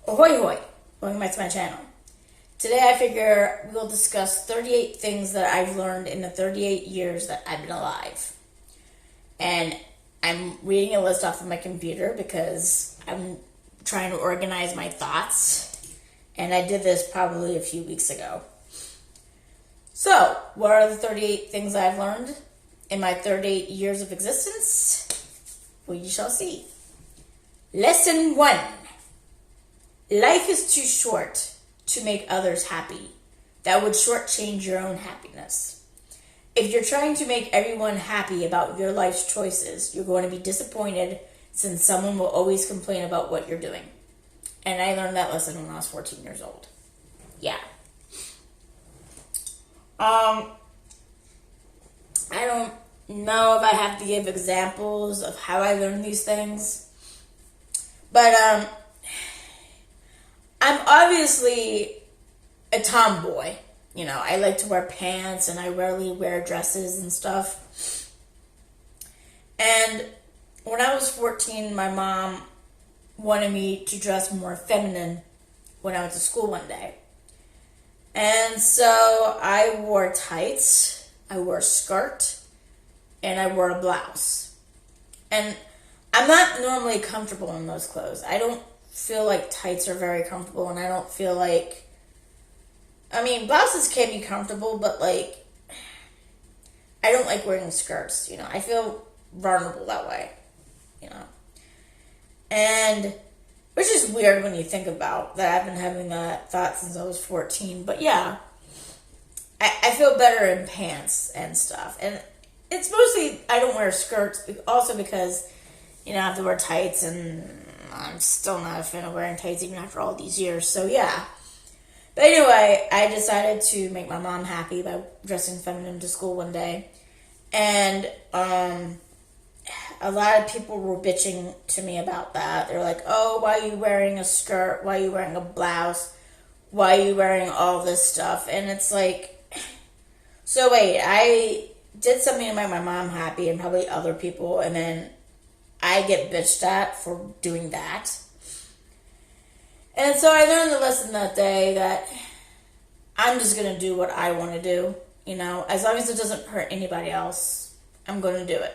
Ahoy hoy! Welcome back to my channel. Today I figure we'll discuss 38 things that I've learned in the 38 years that I've been alive. And I'm reading a list off of my computer because I'm trying to organize my thoughts. And I did this probably a few weeks ago. So, what are the 38 things I've learned in my 38 years of existence? Well, you shall see. Lesson 1. Life is too short to make others happy. That would shortchange your own happiness. If you're trying to make everyone happy about your life's choices, you're going to be disappointed since someone will always complain about what you're doing. And I learned that lesson when I was 14 years old. Yeah. I don't know if I have to give examples of how I learned these things. But, I'm obviously a tomboy. You know, I like to wear pants and I rarely wear dresses and stuff. And when I was 14, my mom wanted me to dress more feminine when I went to school one day. And so I wore tights, I wore a skirt, and I wore a blouse. And I'm not normally comfortable in those clothes. I don't feel like tights are very comfortable, and I don't feel like, blouses can be comfortable, but like, I don't like wearing skirts, you know, I feel vulnerable that way, you know, and, which is weird when you think about that. I've been having that thought since I was 14, but yeah, I feel better in pants and stuff, and it's mostly, I don't wear skirts, also because, you know, I have to wear tights, and I'm still not a fan of wearing tights even after all these years, so yeah. But anyway, I decided to make my mom happy by dressing feminine to school one day. And a lot of people were bitching to me about that. They were like, oh, why are you wearing a skirt? Why are you wearing a blouse? Why are you wearing all this stuff? And it's like, so wait, I did something to make my mom happy and probably other people, and then I get bitched at for doing that. And so I learned the lesson that day that I'm just going to do what I want to do. You know, as long as it doesn't hurt anybody else, I'm going to do it.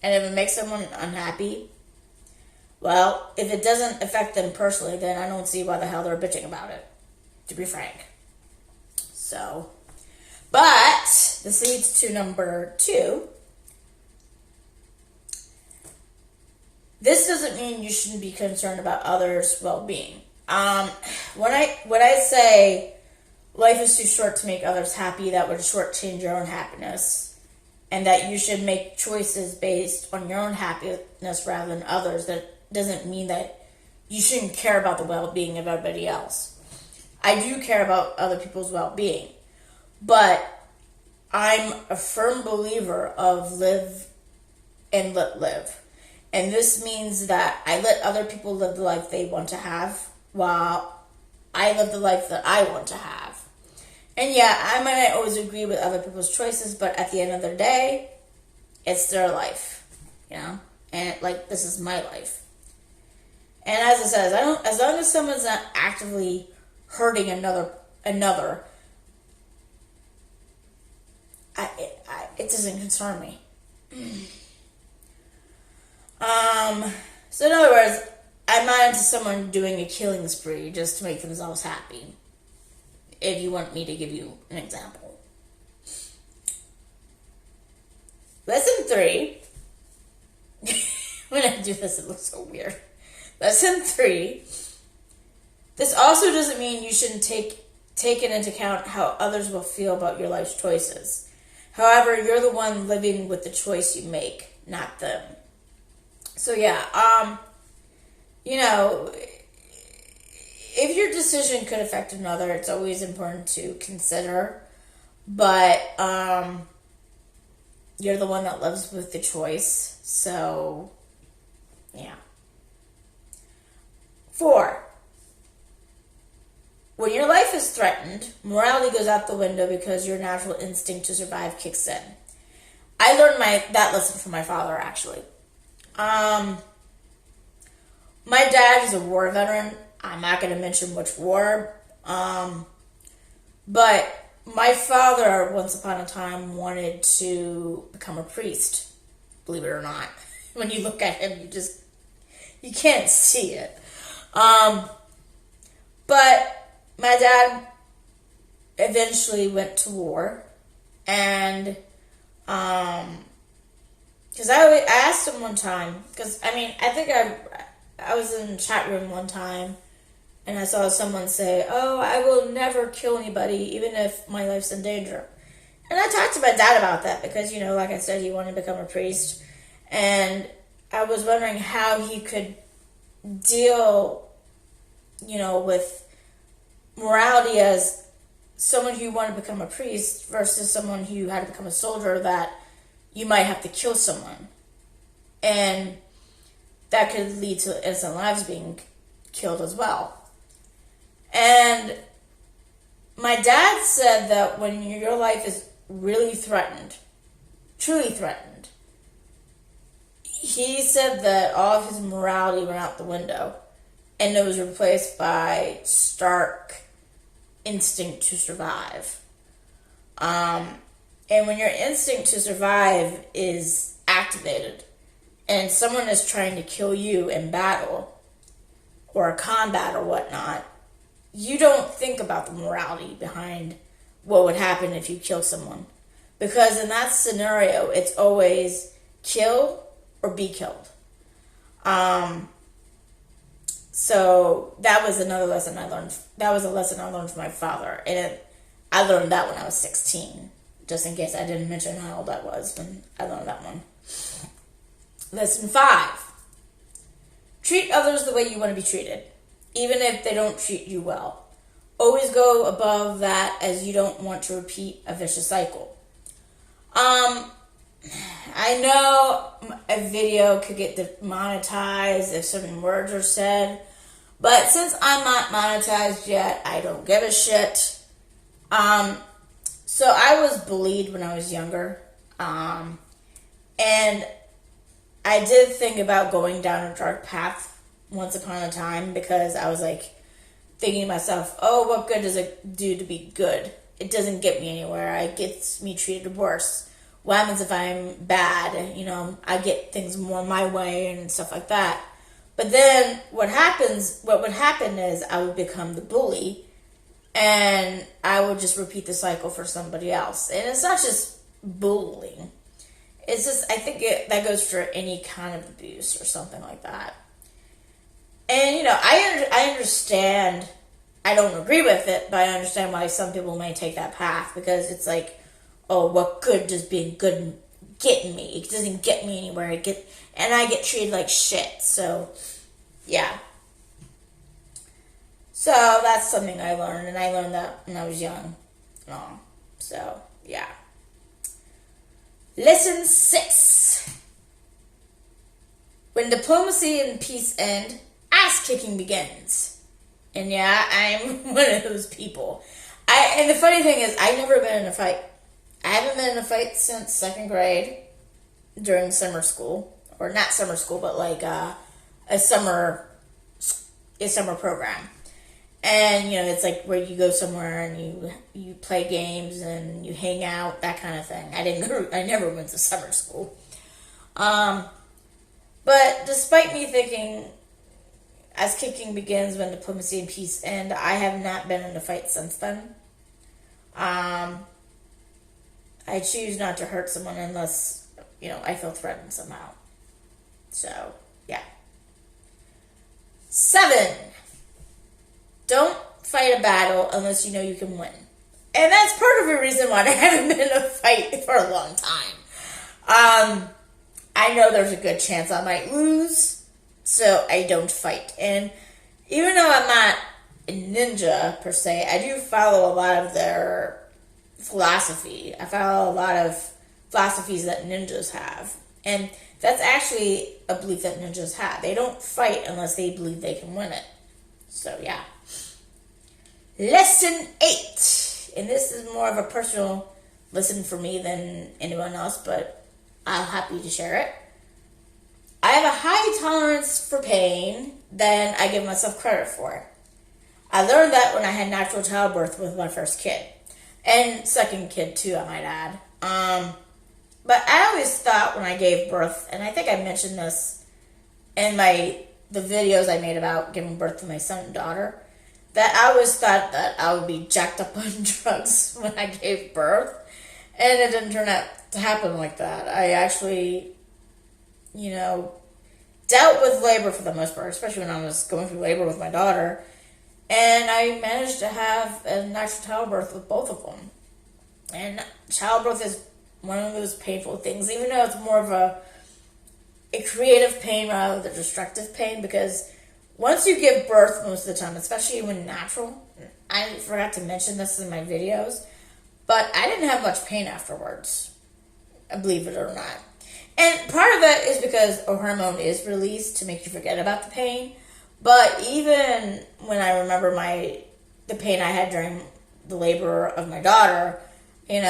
And if it makes someone unhappy, well, if it doesn't affect them personally, then I don't see why the hell they're bitching about it, to be frank. So, but this leads to number 2. This doesn't mean you shouldn't be concerned about others' well-being. When I say life is too short to make others happy, that would shortchange your own happiness, and that you should make choices based on your own happiness rather than others, that doesn't mean that you shouldn't care about the well-being of everybody else. I do care about other people's well-being, but I'm a firm believer of live and let live. And this means that I let other people live the life they want to have while I live the life that I want to have. And yeah, I might not always agree with other people's choices, but at the end of the day, it's their life, you know? And like, this is my life. And as it says, as long as someone's not actively hurting another, it doesn't concern me. So in other words, I'm not into someone doing a killing spree just to make themselves happy. If you want me to give you an example. Lesson 3. When I do this, it looks so weird. Lesson 3. This also doesn't mean you shouldn't take it into account how others will feel about your life's choices. However, you're the one living with the choice you make, not them. So yeah, you know, if your decision could affect another, it's always important to consider, but you're the one that lives with the choice, so yeah. 4. When your life is threatened, morality goes out the window because your natural instinct to survive kicks in. I learned that lesson from my father, actually. My dad is a war veteran. I'm not going to mention which war. But my father, once upon a time, wanted to become a priest. Believe it or not. When you look at him, you can't see it. But my dad eventually went to war. And, because I asked him one time, because, I think I was in the chat room one time, and I saw someone say, "Oh, I will never kill anybody, even if my life's in danger." And I talked to my dad about that, because, like I said, he wanted to become a priest, and I was wondering how he could deal, with morality as someone who wanted to become a priest versus someone who had to become a soldier, that you might have to kill someone. And that could lead to innocent lives being killed as well. And my dad said that when your life is really threatened, truly threatened, he said that all of his morality went out the window, and it was replaced by stark instinct to survive. And when your instinct to survive is activated and someone is trying to kill you in battle or a combat or whatnot, you don't think about the morality behind what would happen if you kill someone. Because in that scenario, it's always kill or be killed. So that was another lesson I learned. That was a lesson I learned from my father. And I learned that when I was 16. Just in case I didn't mention how old I was when I learned that one. Lesson 5. Treat others the way you want to be treated, even if they don't treat you well. Always go above that, as you don't want to repeat a vicious cycle. I know a video could get demonetized if certain words are said, but since I'm not monetized yet, I don't give a shit. So I was bullied when I was younger, and I did think about going down a dark path once upon a time, because I was thinking to myself, oh, what good does it do to be good? It doesn't get me anywhere. It gets me treated worse. What happens if I'm bad? I get things more my way and stuff like that. But then what would happen is I would become the bully, and I would just repeat the cycle for somebody else. And it's not just bullying. It's just, I think that goes for any kind of abuse or something like that. And, I understand, I don't agree with it, but I understand why some people may take that path, because it's oh, what good does being good get me? It doesn't get me anywhere. And I get treated like shit. So, yeah. So, that's something I learned, and I learned that when I was young. So, yeah. Lesson 6. When diplomacy and peace end, ass-kicking begins. And yeah, I'm one of those people. And the funny thing is, I've never been in a fight. I haven't been in a fight since 2nd grade during summer school. Or not summer school, but a summer program. And, it's where you go somewhere and you play games and you hang out, that kind of thing. I never went to summer school. But despite me thinking, as kicking begins when diplomacy and peace end, I have not been in a fight since then. I choose not to hurt someone unless, I feel threatened somehow. So, yeah. 7. Don't fight a battle unless you know you can win. And that's part of the reason why I haven't been in a fight for a long time. I know there's a good chance I might lose, so I don't fight. And even though I'm not a ninja, per se, I do follow a lot of their philosophy. I follow a lot of philosophies that ninjas have. And that's actually a belief that ninjas have. They don't fight unless they believe they can win it. So, yeah. Lesson 8. And this is more of a personal lesson for me than anyone else, but I'm happy to share it. I have a high tolerance for pain than I give myself credit for. I learned that when I had natural childbirth with my first kid. And second kid too, I might add. But I always thought when I gave birth, and I think I mentioned this in the videos I made about giving birth to my son and daughter, that I always thought that I would be jacked up on drugs when I gave birth. And it didn't turn out to happen like that. I actually, dealt with labor for the most part, especially when I was going through labor with my daughter. And I managed to have a natural childbirth with both of them. And childbirth is one of those painful things, even though it's more of a creative pain rather than destructive pain, because once you give birth most of the time, especially when natural, I forgot to mention this in my videos, but I didn't have much pain afterwards, believe it or not. And part of that is because a hormone is released to make you forget about the pain. But even when I remember the pain I had during the labor of my daughter, it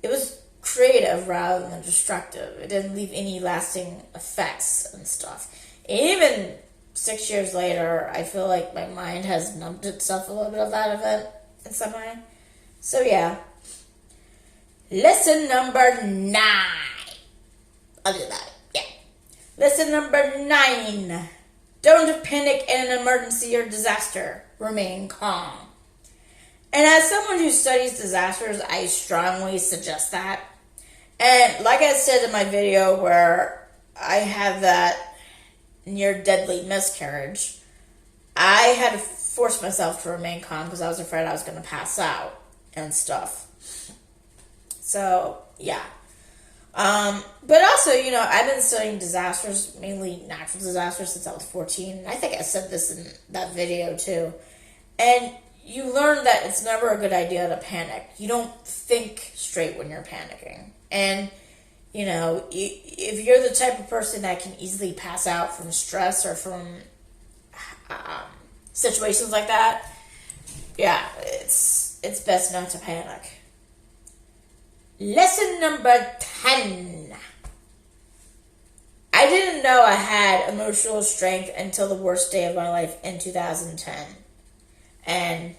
was creative rather than destructive. It didn't leave any lasting effects and stuff. And even 6 years later, I feel like my mind has numbed itself a little bit of that event in some way. So yeah. Lesson number 9. I'll do that. Yeah. Lesson number 9. Don't panic in an emergency or disaster. Remain calm. And as someone who studies disasters, I strongly suggest that. And like I said in my video where I had that near deadly miscarriage, I had to force myself to remain calm because I was afraid I was going to pass out and stuff. So, yeah. But also, I've been studying disasters, mainly natural disasters, since I was 14. I think I said this in that video, too. And you learn that it's never a good idea to panic. You don't think straight when you're panicking. And, if you're the type of person that can easily pass out from stress or from situations like that, yeah, it's best not to panic. Lesson number 10. I didn't know I had emotional strength until the worst day of my life in 2010. And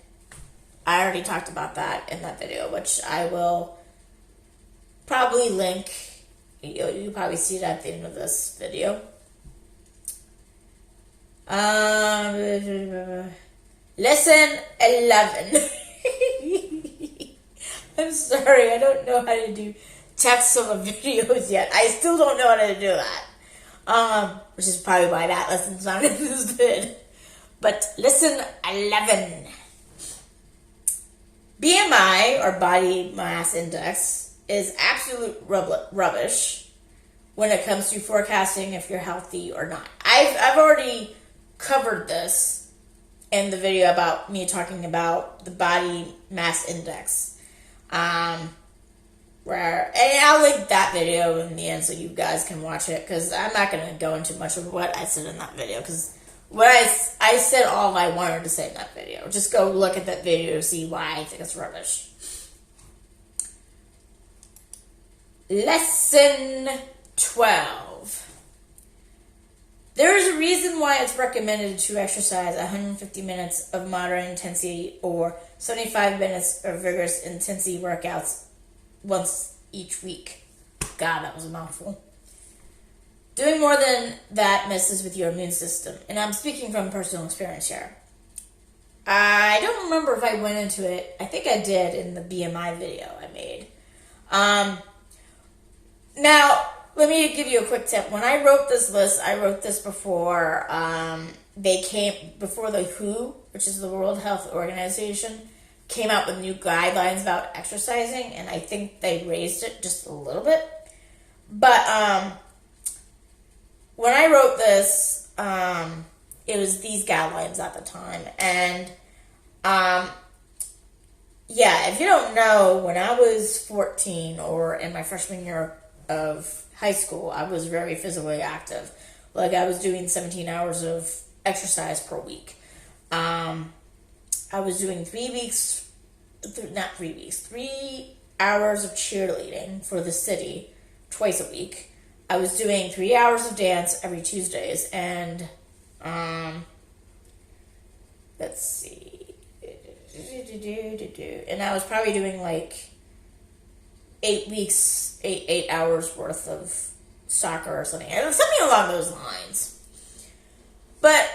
I already talked about that in that video, which I will probably link. You'll probably see it at the end of this video. Lesson 11. I'm sorry, I don't know how to do text on the videos yet. I still don't know how to do that. Which is probably why that lesson's not in this vid. But lesson 11. BMI, or body mass index, is absolute rubbish when it comes to forecasting if you're healthy or not. I've already covered this in the video about me talking about the body mass index. And I'll link that video in the end so you guys can watch it, because I'm not going to go into much of what I said in that video, because what I said all I wanted to say in that video. Just go look at that video to see why I think it's rubbish. Lesson 12. There is a reason why it's recommended to exercise 150 minutes of moderate intensity or 75 minutes of vigorous intensity workouts once each week. God, that was a mouthful. Doing more than that messes with your immune system. And I'm speaking from personal experience here. I don't remember if I went into it. I think I did in the BMI video I made. Now, let me give you a quick tip. When I wrote this list, I wrote this before before the WHO, which is the World Health Organization, came out with new guidelines about exercising, and I think they raised it just a little bit. But when I wrote this, it was these guidelines at the time. And if you don't know, when I was 14 or in my freshman year of high school, I was very physically active. Like, I was doing 17 hours of exercise per week. I was doing 3 hours of cheerleading for the city twice a week. I was doing 3 hours of dance every Tuesdays, and Um, let's see. And I was probably doing like 8 hours worth of soccer or something. Something along those lines. But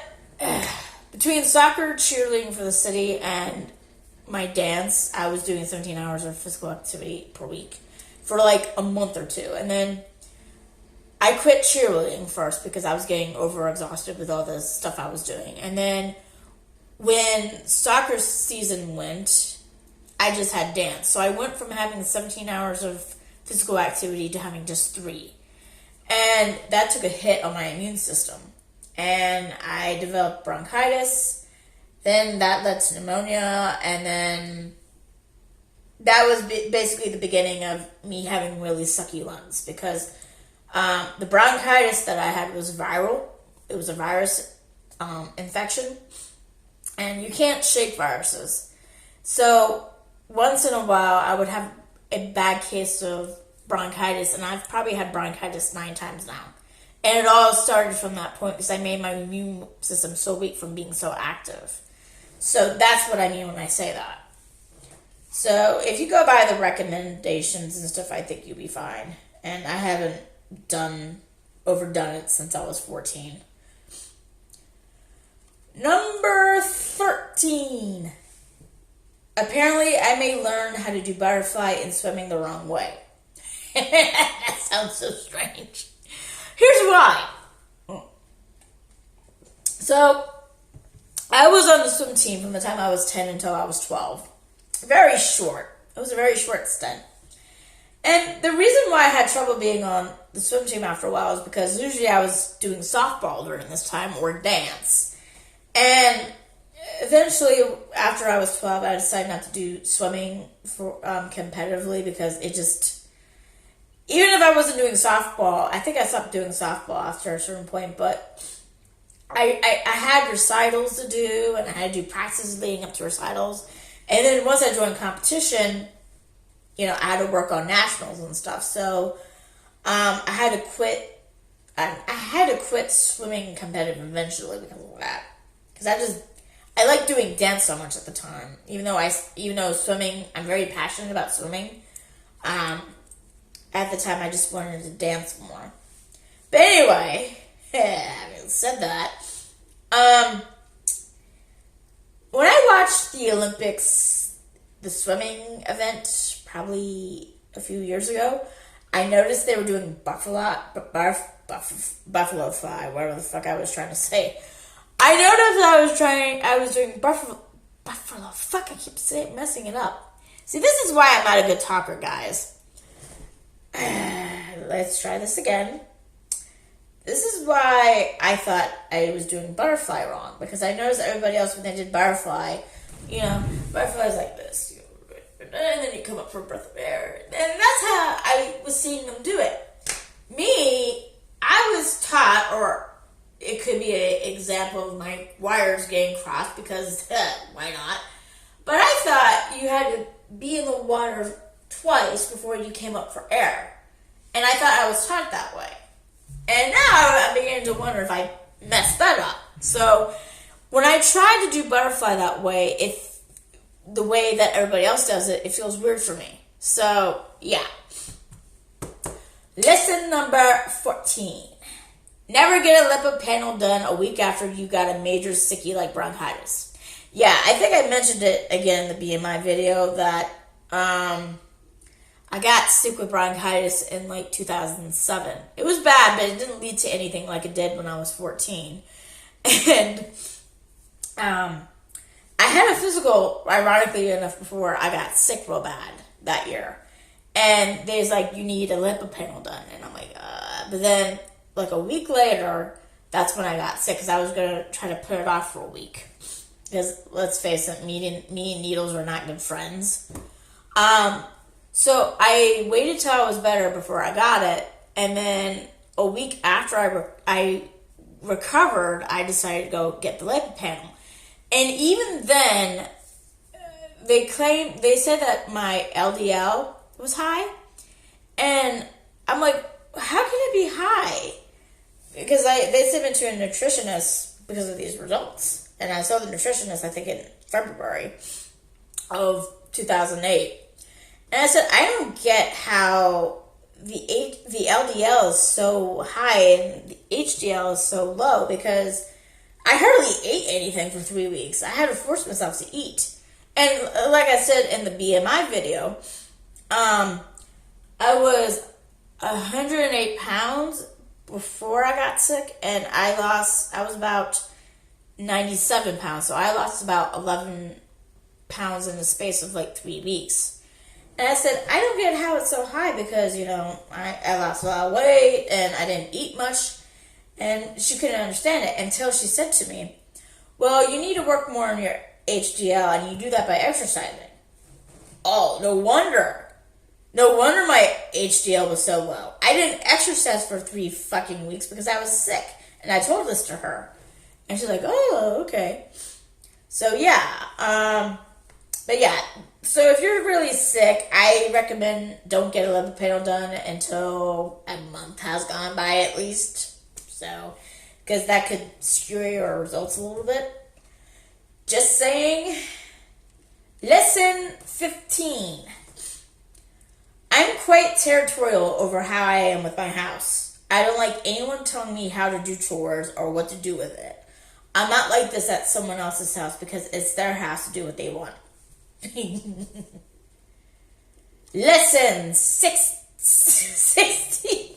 between soccer, cheerleading for the city, and my dance, I was doing 17 hours of physical activity per week for like a month or two. And then I quit cheerleading first because I was getting overexhausted with all the stuff I was doing. And then when soccer season went, I just had dance. So I went from having 17 hours of physical activity to having just 3. And that took a hit on my immune system. And I developed bronchitis. Then that led to pneumonia. And then that was basically the beginning of me having really sucky lungs. Because the bronchitis that I had was viral. It was a virus infection. And you can't shake viruses. So once in a while, I would have a bad case of bronchitis, and I've probably had bronchitis 9 times now. And it all started from that point because I made my immune system so weak from being so active. So that's what I mean when I say that. So if you go by the recommendations and stuff, I think you'll be fine. And I haven't overdone it since I was 14. Number 13. Apparently, I may learn how to do butterfly in swimming the wrong way. That sounds so strange. Here's why. So, I was on the swim team from the time I was 10 until I was 12. Very short. It was a very short stint. And the reason why I had trouble being on the swim team after a while is because usually I was doing softball during this time or dance. And eventually, after I was 12, I decided not to do swimming for competitively because it just, even if I wasn't doing softball, I think I stopped doing softball after a certain point, but I had recitals to do, and I had to do practices leading up to recitals. And then once I joined competition, I had to work on nationals and stuff. So I had to quit. I had to quit swimming competitive eventually because of that. Because I liked doing dance so much at the time. Even though swimming, I'm very passionate about swimming. At the time, I just wanted to dance more. But anyway, having said that, when I watched the Olympics, the swimming event, probably a few years ago, I noticed they were doing buffalo fly, whatever the fuck I was trying to say. I noticed I was doing buffalo, fuck, I keep messing it up. See, this is why I'm not a good talker, guys. Let's try this again. This is why I thought I was doing butterfly wrong, because I noticed everybody else, when they did butterfly, butterfly's like this, and then you come up for a breath of air, and that's how I was seeing them do it. Me, I was taught, or it could be an example of my wires getting crossed, because why not? But I thought you had to be in the water twice before you came up for air. And I thought I was taught that way. And now I'm beginning to wonder if I messed that up. So when I try to do butterfly that way, if the way that everybody else does it, it feels weird for me. So, yeah. Lesson number 14. Never get a lip panel done a week after you got a major sickie like bronchitis. Yeah, I think I mentioned it again in the BMI video that I got sick with bronchitis in like 2007. It was bad, but it didn't lead to anything like it did when I was 14. And I had a physical, ironically enough, before I got sick real bad that year. And there's like, you need a lip panel done. And I'm like, but then like a week later, that's when I got sick, because I was going to try to put it off for a week. Because let's face it, me and needles were not good friends. So I waited till I was better before I got it, and then a week after I recovered, I decided to go get the lipid panel. And even then, they said that my LDL was high, and I'm like, how can it be high? Because they sent me to a nutritionist because of these results. And I saw the nutritionist, I think, in February of 2008. And I said, I don't get how the LDL is so high and the HDL is so low, because I hardly ate anything for 3 weeks. I had to force myself to eat. And like I said in the BMI video, I was 108 pounds before I got sick, and I was about 97 pounds. So I lost about 11 pounds in the space of like 3 weeks. And I said, I don't get how it's so high, because, I lost a lot of weight and I didn't eat much. And she couldn't understand it until she said to me, well, you need to work more on your HDL, and you do that by exercising. Oh, no wonder. No wonder my HDL was so low. I didn't exercise for 3 fucking weeks because I was sick. And I told this to her. And she's like, oh, okay. So, yeah. But, yeah. So, if you're really sick, I recommend don't get a lipopanel done until a month has gone by at least. So, because that could skew your results a little bit. Just saying. Lesson 15. I'm quite territorial over how I am with my house. I don't like anyone telling me how to do chores or what to do with it. I'm not like this at someone else's house because it's their house to do what they want. Lesson 16.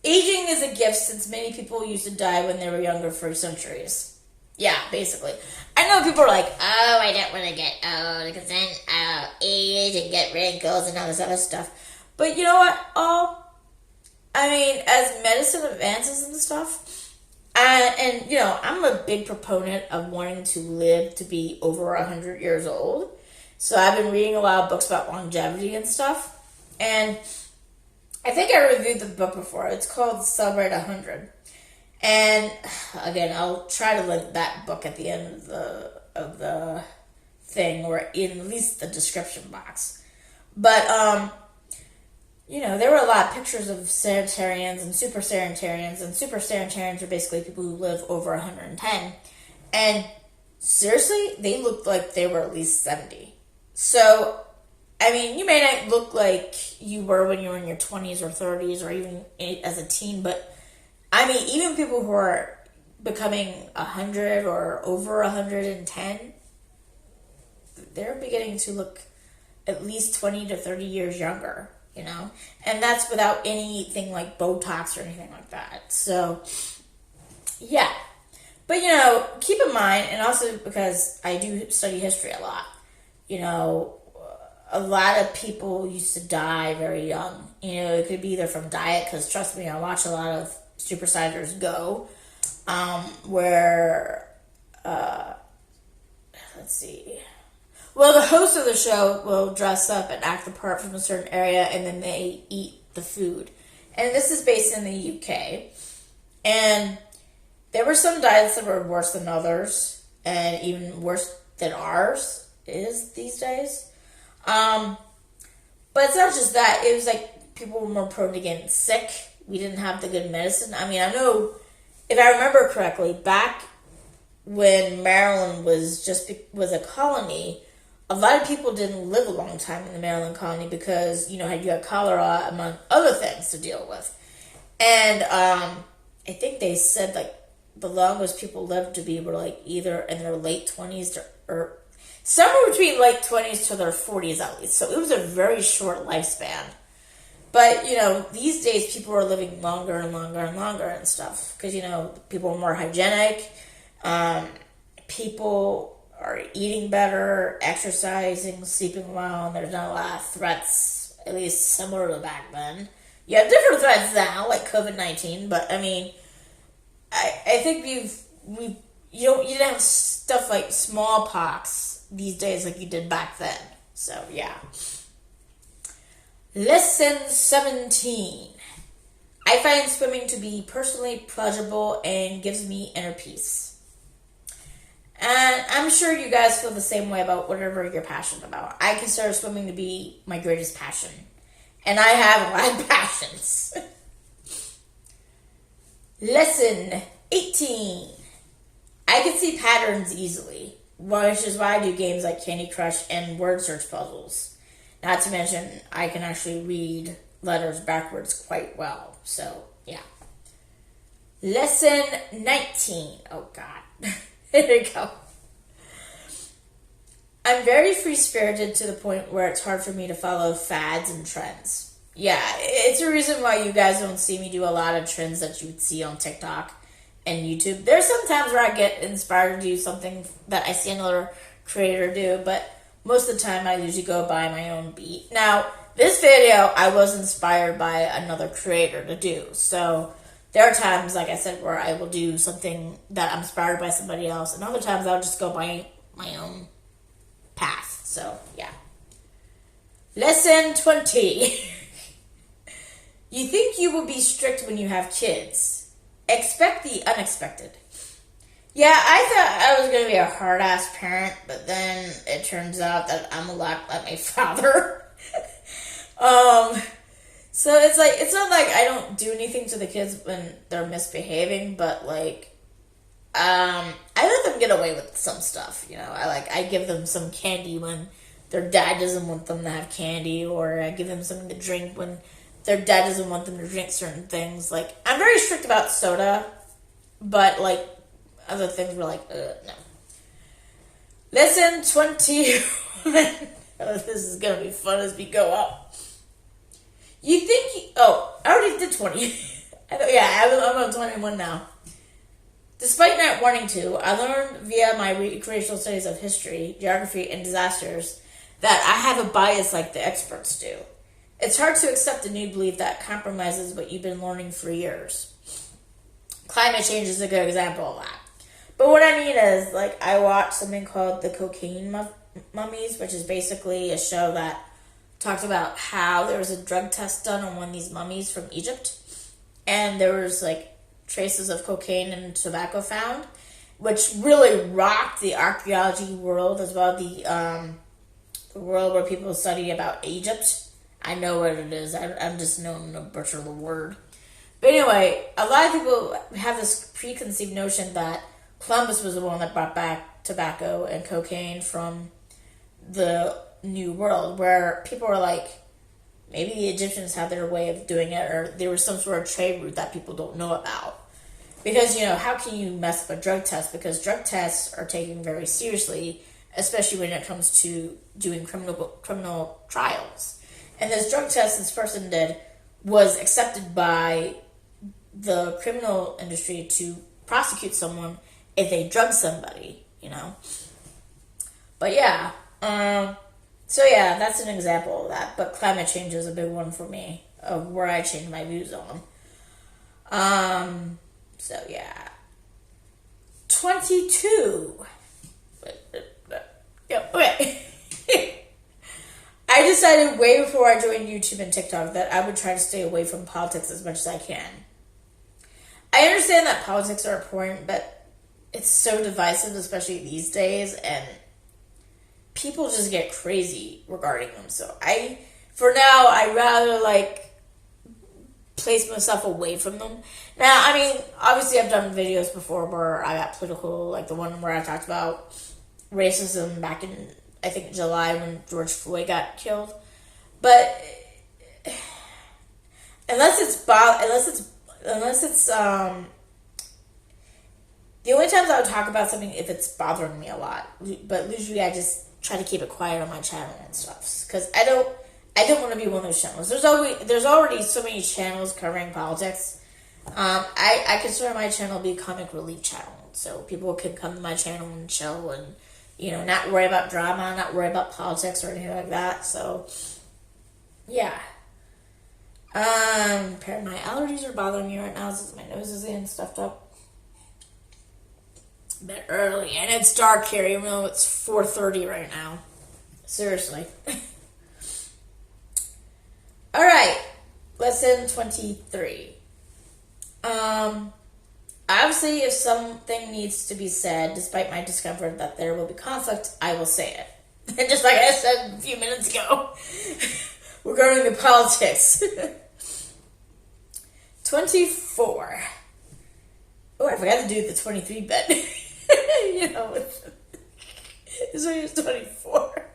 Aging is a gift, since many people used to die when they were younger for centuries. Yeah, basically. I know people are like, oh, I don't want to get old because then I'll age and get wrinkles and all this other stuff. But you know what? As medicine advances and stuff, I'm a big proponent of wanting to live to be over 100 years old. So I've been reading a lot of books about longevity and stuff. And I think I reviewed the book before. It's called Celebrate 100. And again, I'll try to link that book at the end of the thing, or in at least the description box. But there were a lot of pictures of sanitarians and super sanitarians, and super sanitarians are basically people who live over 110. And seriously, they looked like they were at least 70. So, you may not look like you were when you were in your 20s or 30s or even as a teen, but even people who are becoming 100 or over 110, they're beginning to look at least 20 to 30 years younger, And that's without anything like Botox or anything like that. So, yeah. But, keep in mind, and also because I do study history a lot, a lot of people used to die very young. It could be either from diet, because trust me, I watch a lot of supersiders go, let's see. Well, the host of the show will dress up and act the part from a certain area, and then they eat the food. And this is based in the UK. And there were some diets that were worse than others, and even worse than ours is these days. But it's not just that. It was like people were more prone to getting sick. We didn't have the good medicine. I know, if I remember correctly, back when Maryland was a colony, a lot of people didn't live a long time in the Maryland colony because, you had cholera, among other things, to deal with. And I think they said, the longest people lived to be were, either in their late 20s or somewhere between late 20s to their 40s at least. So it was a very short lifespan. But, these days people are living longer and longer and longer and stuff. Because, people are more hygienic. People are eating better, exercising, sleeping well, and there's not a lot of threats, at least similar to back then. You have different threats now, like COVID-19, but, I think you didn't have stuff like smallpox these days like you did back then. So, yeah. Lesson 17. I find swimming to be personally pleasurable and gives me inner peace. And I'm sure you guys feel the same way about whatever you're passionate about. I consider swimming to be my greatest passion. And I have a lot of passions. Lesson 18. I can see patterns easily, which is why I do games like Candy Crush and word search puzzles. Not to mention, I can actually read letters backwards quite well. So, yeah. Lesson 19. Oh, God. Here we go. I'm very free-spirited to the point where it's hard for me to follow fads and trends. Yeah, it's a reason why you guys don't see me do a lot of trends that you would see on TikTok and YouTube. There's some times where I get inspired to do something that I see another creator do, but most of the time I usually go by my own beat. Now, this video I was inspired by another creator to do, so there are times, like I said, where I will do something that I'm inspired by somebody else, and other times I'll just go by my own path. So, yeah. Lesson 20. You think you will be strict when you have kids. Expect the unexpected. Yeah, I thought I was going to be a hard-ass parent, but then it turns out that I'm a lot like my father. So it's like, it's not like I don't do anything to the kids when they're misbehaving, but like, I let them get away with some stuff, you know. I give them some candy when their dad doesn't want them to have candy, or I give them something to drink when their dad doesn't want them to drink certain things. Like, I'm very strict about soda, but like other things were like, no. Lesson 20. Oh, this is gonna be fun as we go up. You think I already did 20. I'm on 21 now. Despite not wanting to, I learned via my recreational studies of history, geography, and disasters that I have a bias like the experts do. It's hard to accept a new belief that compromises what you've been learning for years. Climate change is a good example of that. But what I mean is, like, I watched something called The Cocaine Mummies, which is basically a show that talks about how there was a drug test done on one of these mummies from Egypt, and there was, like, traces of cocaine and tobacco found, which really rocked the archaeology world as well, the world where people study about Egypt. I know what it is. I'm just known to butcher the word. But anyway, a lot of people have this preconceived notion that Columbus was the one that brought back tobacco and cocaine from the New World, where people are like, maybe the Egyptians had their way of doing it, or there was some sort of trade route that people don't know about. Because, you know, how can you mess up a drug test? Because drug tests are taken very seriously, especially when it comes to doing criminal trials. And this drug test this person did was accepted by the criminal industry to prosecute someone if they drug somebody, you know. But yeah, so yeah, that's an example of that. But climate change is a big one for me, of where I change my views on. So yeah. 22. Yeah, okay. I decided way before I joined YouTube and TikTok that I would try to stay away from politics as much as I can. I understand that politics are important, but it's so divisive, especially these days, and people just get crazy regarding them. So for now, I'd rather, like, place myself away from them. Now, I mean, obviously I've done videos before where I got political, like the one where I talked about racism back in, I think, July when George Floyd got killed. But unless it's the only times I would talk about something if it's bothering me a lot. But usually I just try to keep it quiet on my channel and stuff, because I don't want to be one of those channels. There's already so many channels covering politics. I consider my channel to be a comic relief channel, so people can come to my channel and chill and, you know, not worry about drama, not worry about politics or anything like that. So yeah. My allergies are bothering me right now since my nose is getting stuffed up. A bit early, and it's dark here, even though it's 4:30 right now. Seriously. Alright, lesson 23. Obviously, if something needs to be said, despite my discomfort that there will be conflict, I will say it. And just like I said a few minutes ago, regarding the politics. 24. Oh, I forgot to do the 23 bit. You know, so he was 24.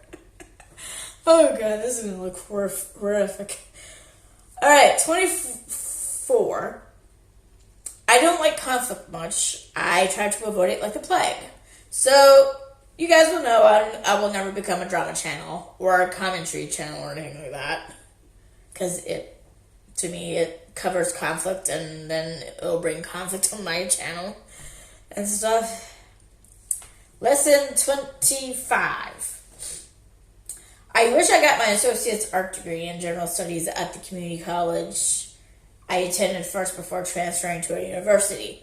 Oh god, this is gonna look horrific. Alright, 24. I don't like conflict much. I try to avoid it like the plague. So, you guys will know I will never become a drama channel or a commentary channel or anything like that. Because to me, it covers conflict and then it'll bring conflict on my channel and stuff. Lesson 25. I wish I got my associate's art degree in general studies at the community college I attended first before transferring to a university.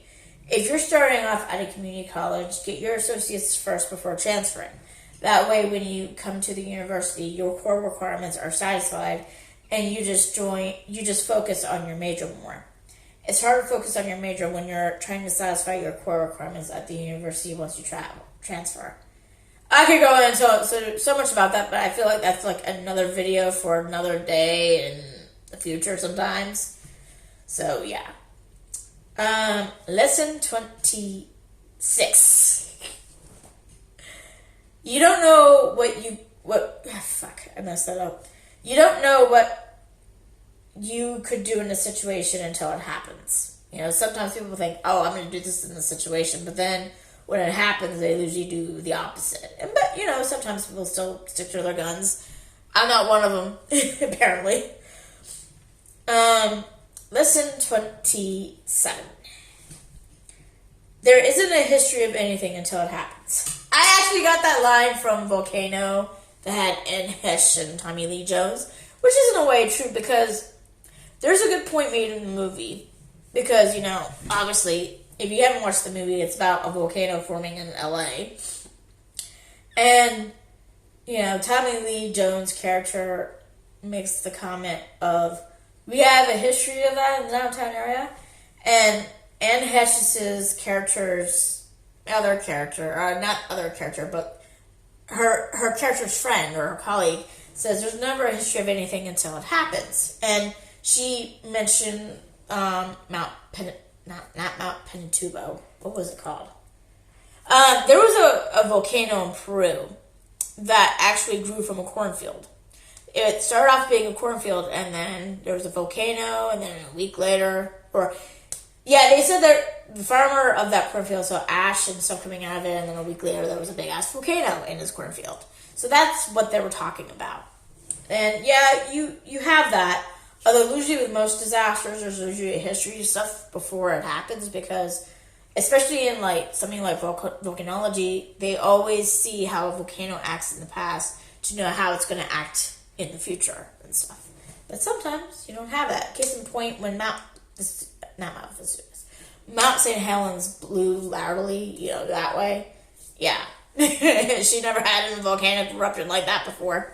If you're starting off at a community college, get your associate's first before transferring. That way, when you come to the university, your core requirements are satisfied and you just focus on your major more. It's hard to focus on your major when you're trying to satisfy your core requirements at the university once you transfer. I could go into so much about that, but I feel like that's like another video for another day in the future sometimes. So, yeah. Lesson 26. You don't know I messed that up. You don't know what you could do in a situation until it happens. You know, sometimes people think, oh, I'm going to do this in this situation, but then when it happens, they usually do the opposite. But, you know, sometimes people still stick to their guns. I'm not one of them, apparently. Lesson 27. There isn't a history of anything until it happens. I actually got that line from Volcano that had Anne Hesh and Tommy Lee Jones, which is in a way true because there's a good point made in the movie. Because, you know, obviously, if you haven't watched the movie, it's about a volcano forming in LA. And, you know, Tommy Lee Jones' character makes the comment of, we have a history of that in the downtown area. And Anne Hesh's character's not other character, but her character's friend or her colleague says there's never a history of anything until it happens. And she mentioned not Mount Pinatubo. What was it called? There was a volcano in Peru that actually grew from a cornfield. It started off being a cornfield, and then there was a volcano, and then a week later, they said that the farmer of that cornfield saw ash and stuff coming out of it, and then a week later there was a big ass volcano in his cornfield. So that's what they were talking about. And yeah, you have that. Although usually with most disasters, there's usually a history of stuff before it happens, because especially in like something like volcanology, they always see how a volcano acts in the past to know how it's going to act in the future and stuff. But sometimes you don't have that. Case in point, when Mount St. Helens blew loudly, you know, that way. Yeah. She never had a volcanic eruption like that before.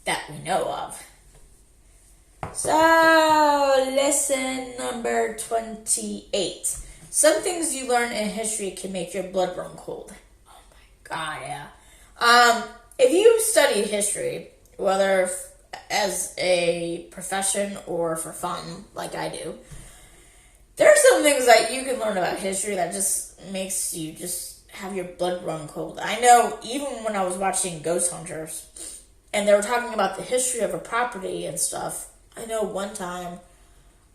That we know of. So, lesson number 28. Some things you learn in history can make your blood run cold. Oh my god, yeah. If you study history, whether as a profession or for fun, like I do, there are some things that you can learn about history that just makes you just have your blood run cold. I know even when I was watching Ghost Hunters, and they were talking about the history of a property and stuff, I know one time,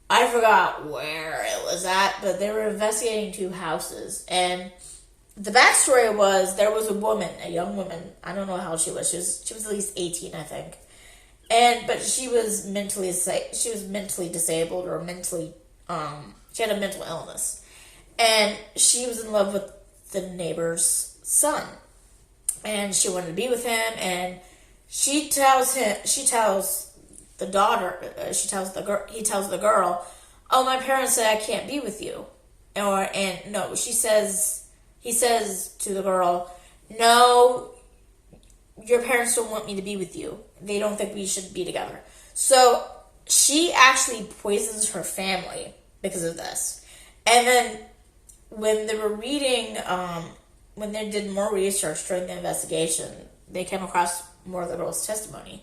I forgot where it was at, but they were investigating 2 houses, and the backstory was there was a young woman, I don't know how old she was at least 18, I think, but she was mentally disabled, or she had a mental illness, and she was in love with the neighbor's son, and she wanted to be with him, and he tells the girl, oh, my parents say I can't be with you. He says to the girl, no, your parents don't want me to be with you. They don't think we should be together. So she actually poisons her family because of this. And then when they were reading, when they did more research during the investigation, they came across more of the girl's testimony.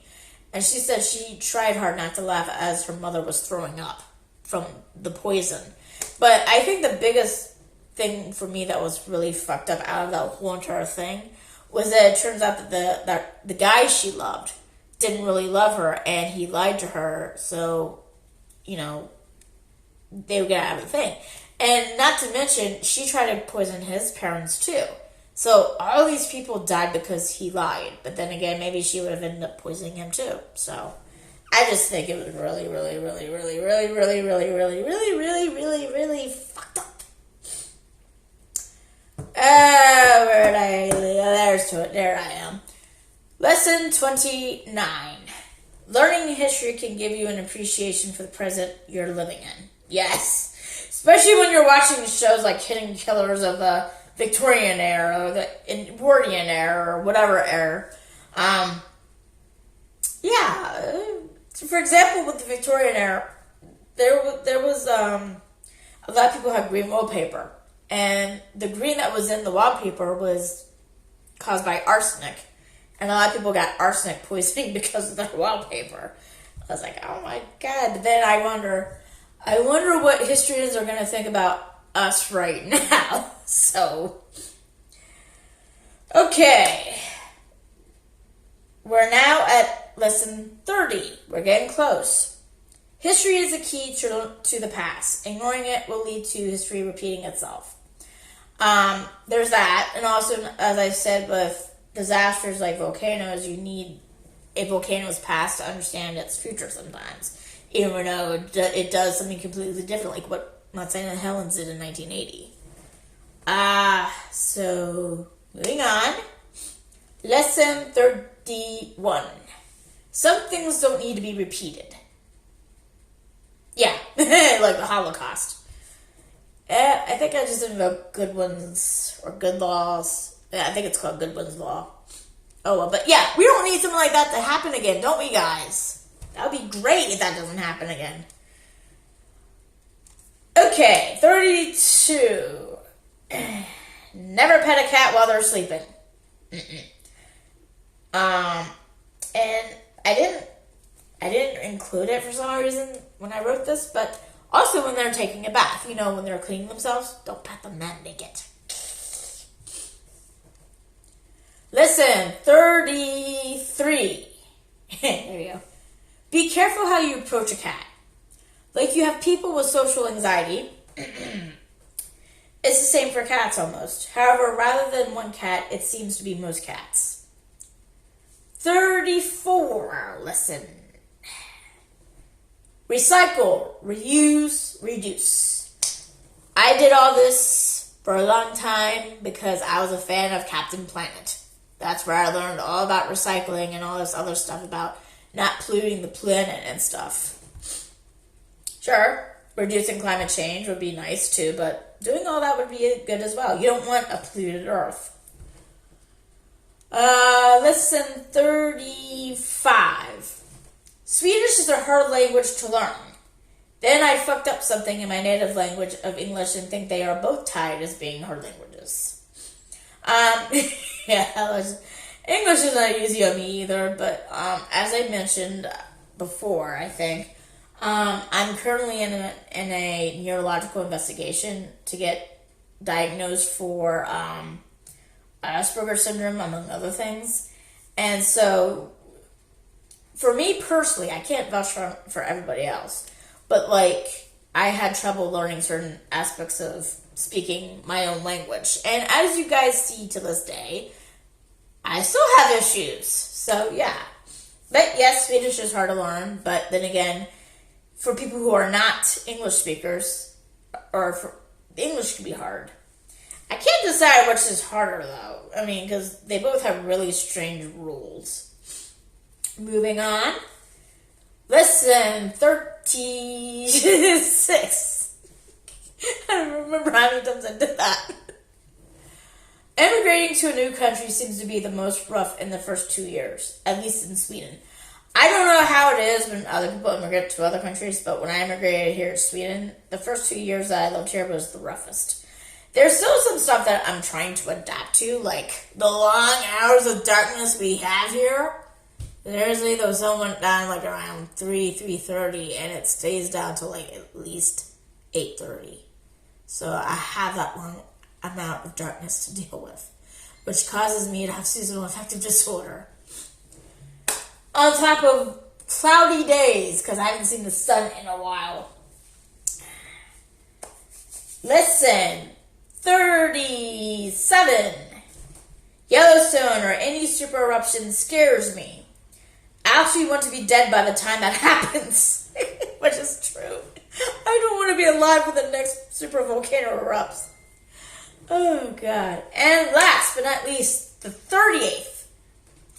And she said she tried hard not to laugh as her mother was throwing up from the poison. But I think the biggest thing for me that was really fucked up out of that whole entire thing was that it turns out that the guy she loved didn't really love her, and he lied to her, so, you know, they would get out of the thing. And not to mention, she tried to poison his parents too. So all these people died because he lied. But then again, maybe she would have ended up poisoning him too. So I just think it was really, really, really, really, really, really, really, really, really, really, really, really fucked up. Where did I? There I am. Lesson 29. Learning history can give you an appreciation for the present you're living in. Yes. Especially when you're watching shows like Hidden Killers of the Victorian era, or the Edwardian era, or whatever era. So for example, with the Victorian era, there was a lot of people had green wallpaper, and the green that was in the wallpaper was caused by arsenic, and a lot of people got arsenic poisoning because of their wallpaper. I was like, oh my god! But then I wonder what historians are going to think about us right now. So, okay. We're now at lesson 30. We're getting close. History is the key to the past. Ignoring it will lead to history repeating itself. There's that. And also, as I said, with disasters like volcanoes, you need a volcano's past to understand its future sometimes. Even though it does something completely different, like what Mount St. Helens did in 1980. So, moving on. Lesson 31. Some things don't need to be repeated. Yeah, like the Holocaust. I think I just invoked good ones, or good laws. Yeah, I think it's called Good Ones Law. Oh, well, but yeah, we don't need something like that to happen again, don't we, guys? That would be great if that doesn't happen again. Okay, 32. Never pet a cat while they're sleeping. And I didn't include it for some reason when I wrote this, but also when they're taking a bath, you know, when they're cleaning themselves, don't pet them that naked. Listen, 33. There you go. Be careful how you approach a cat. Like you have people with social anxiety. It's the same for cats almost. However, rather than one cat, it seems to be most cats. 34. Listen. Recycle, reuse, reduce. I did all this for a long time because I was a fan of Captain Planet. That's where I learned all about recycling and all this other stuff about not polluting the planet and stuff. Sure, reducing climate change would be nice too, but doing all that would be good as well. You don't want a polluted earth. Lesson 35. Swedish is a hard language to learn. Then I fucked up something in my native language of English and think they are both tied as being hard languages. English is not easy on me either, but as I mentioned before, I think, I'm currently in a neurological investigation to get diagnosed for Asperger's syndrome, among other things. And so, for me personally, I can't vouch for everybody else, but like, I had trouble learning certain aspects of speaking my own language. And as you guys see to this day, I still have issues. So, yeah. But yes, Swedish is hard to learn, but then again, for people who are not English speakers, English can be hard. I can't decide which is harder, though. I mean, because they both have really strange rules. Moving on. Lesson 36. I don't remember how many times I did that. Immigrating to a new country seems to be the most rough in the first 2 years, at least in Sweden. I don't know how it is when other people immigrate to other countries, but when I immigrated here to Sweden, the first 2 years that I lived here was the roughest. There's still some stuff that I'm trying to adapt to, like the long hours of darkness we have here. Seriously, the sun went down like around 3:30, and it stays down till like at least 8:30. So I have that long amount of darkness to deal with, which causes me to have seasonal affective disorder. On top of cloudy days, because I haven't seen the sun in a while. Listen, 37. Yellowstone or any super eruption scares me. I actually want to be dead by the time that happens, which is true. I don't want to be alive when the next super volcano erupts. Oh, God. And last but not least, the 38th.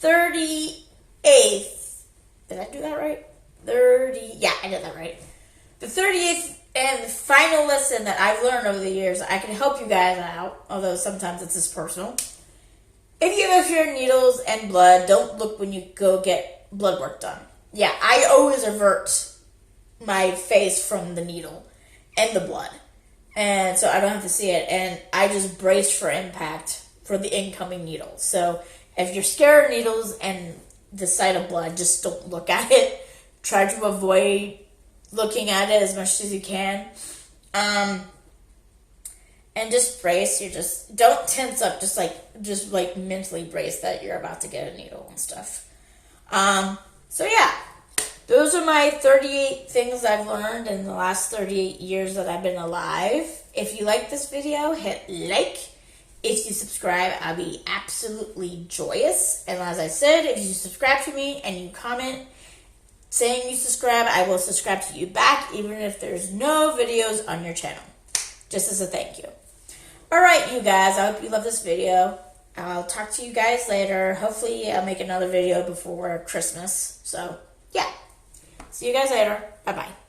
38th. Did I do that right? Yeah, I did that right. The 38th and final lesson that I've learned over the years, I can help you guys out, although sometimes it's just personal. If you have your needles and blood, don't look when you go get blood work done. Yeah, I always avert my face from the needle and the blood. And so I don't have to see it. And I just brace for impact for the incoming needle. So if you're scared of needles and the sight of blood, just don't look at it. Try to avoid looking at it as much as you can. And just brace. Don't tense up. Just mentally brace that you're about to get a needle and stuff. So yeah, those are my 38 things I've learned in the last 38 years that I've been alive. If you like this video, hit like. If you subscribe, I'll be absolutely joyous. And as I said, if you subscribe to me and you comment saying you subscribe, I will subscribe to you back, even if there's no videos on your channel. Just as a thank you. Alright, you guys, I hope you love this video. I'll talk to you guys later. Hopefully, I'll make another video before Christmas. So, yeah. See you guys later. Bye-bye.